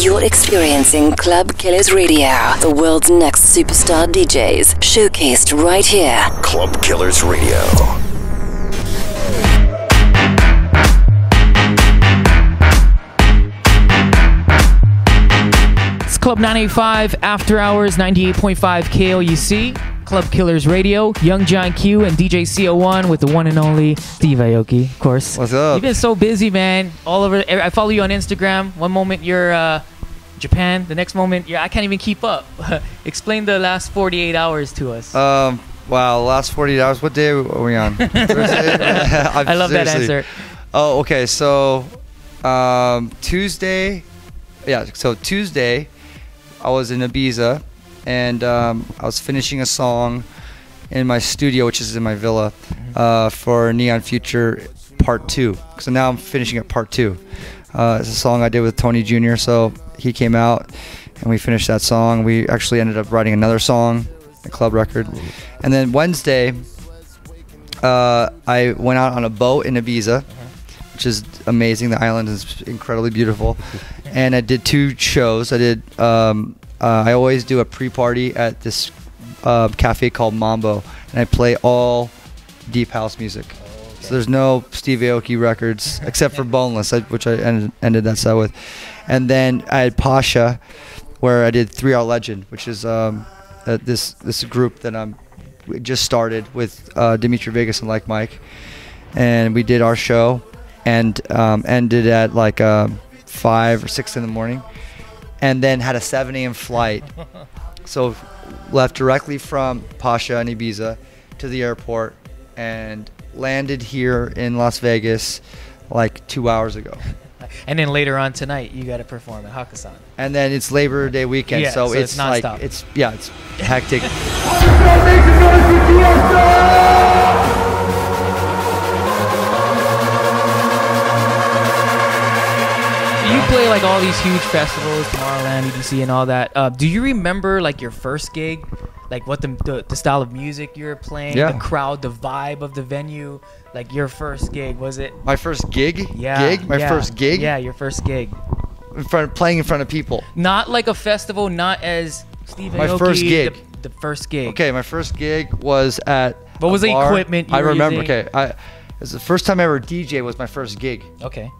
You're experiencing Club Killers Radio, the world's next superstar DJs, showcased right here. Club Killers Radio. It's Club 985 After Hours, 98.5 KOUC. Club Killers Radio, Young John Q and DJ CO1 with the one and only Steve Aoki, of course. What's up? You've been so busy, man. All over. I follow you on Instagram. One moment you're Japan, the next moment I can't even keep up. Explain the last 48 hours to us. Wow, last 48 hours. What day are we on? Thursday? I love that answer. Oh, okay. So Tuesday. Yeah. So Tuesday, I was in Ibiza. And I was finishing a song in my studio, which is in my villa, for Neon Future Part 2. So now I'm finishing it Part 2. It's a song I did with Tony Jr., so he came out and we finished that song. We actually ended up writing another song, a club record. And then Wednesday, I went out on a boat in Ibiza, which is amazing. The island is incredibly beautiful. And I did 2 shows. I did... I always do a pre-party at this cafe called Mambo, and I play all deep house music. Okay. So there's no Steve Aoki records except for Boneless, which I ended that set with. And then I had Pasha, where I did 3 Hour Legend, which is this group that we just started with Dimitri Vegas and Like Mike, and we did our show and ended at like 5 or 6 in the morning. And then had a 7 a.m. flight. So left directly from Pasha and Ibiza to the airport and landed here in Las Vegas like 2 hours ago. And then later on tonight, you got to perform at Hakkasan. And then it's Labor Day weekend, yeah, so it's non-stop. Like it's hectic. You play like all these huge festivals, Tomorrowland, EDC, and all that. Do you remember like your first gig, like what the style of music you were playing, the crowd, the vibe of the venue? Like your first gig, was it? My first gig? Yeah. My first gig? Yeah, your first gig. Playing in front of people. Not like a festival, not as Steve Aoki. My first gig. The first gig. Okay, my first gig was at. What was the equipment you were remember. using? Okay, it was the first time I ever DJ. Was my first gig. Okay.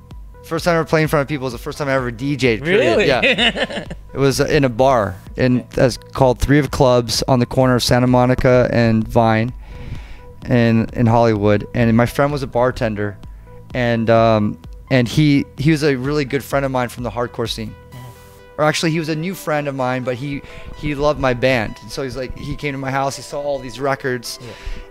First time I ever played in front of people was the first time I ever DJ'd. Really? Yeah. It was in a bar that's called 3 of Clubs on the corner of Santa Monica and Vine, in Hollywood. And my friend was a bartender, and he was a really good friend of mine from the hardcore scene. Or actually, he was a new friend of mine, but he loved my band. And so he came to my house, he saw all these records,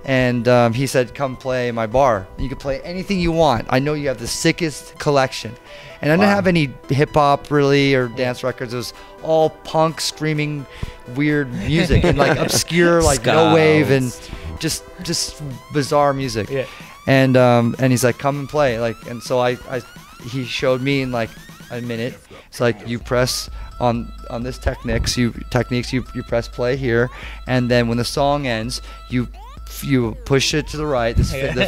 and he said, come play in my bar. You can play anything you want. I know you have the sickest collection. And I didn't have any hip-hop, really, or dance records. It was all punk, screaming, weird music, and like obscure, like no wave, and just bizarre music. Yeah. And he's like, come and play. And so he showed me in like a minute. It's like you press on this techniques you press play here, and then when the song ends, you push it to the right, the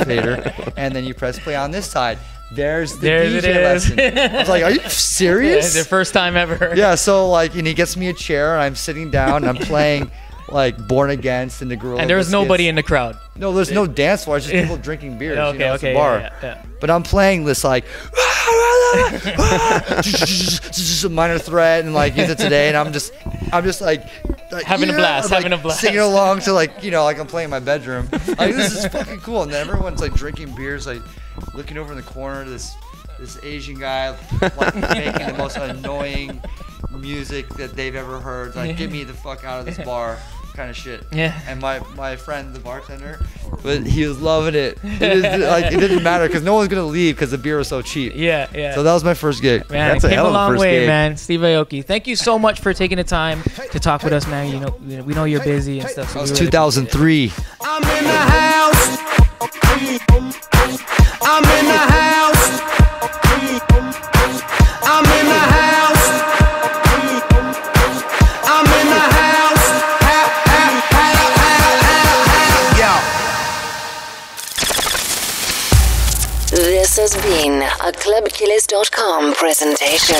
fader, and then you press play on this side. There's the DJ lesson. I was like, are you serious? The first time ever. Yeah. So and he gets me a chair, and I'm sitting down, and I'm playing like Born Against and the Gorilla. And there was nobody in the crowd. No, there's no dance floor. It's just people drinking beers. Okay, it's a bar. Yeah. But I'm playing this like Minor Threat and like Use It Today, and I'm just like having a blast, singing along to like I'm playing in my bedroom. Like this is fucking cool. And then everyone's like drinking beers, like looking over in the corner. This Asian guy like making the most annoying music that they've ever heard. Like get me the fuck out of this bar. Kind of shit. Yeah. And my friend, the bartender, but he was loving it. It didn't matter because no one's gonna leave because the beer was so cheap. Yeah. So that was my first gig. Man, that's it came a long first way, gig. man. Steve Aoki, thank you so much for taking the time to talk with us, man. We know you're busy and stuff. So that was 2003. I'm in the house. I'm in the house. I'm in the house. I'm in the house. This has been a ClubKillers.com presentation.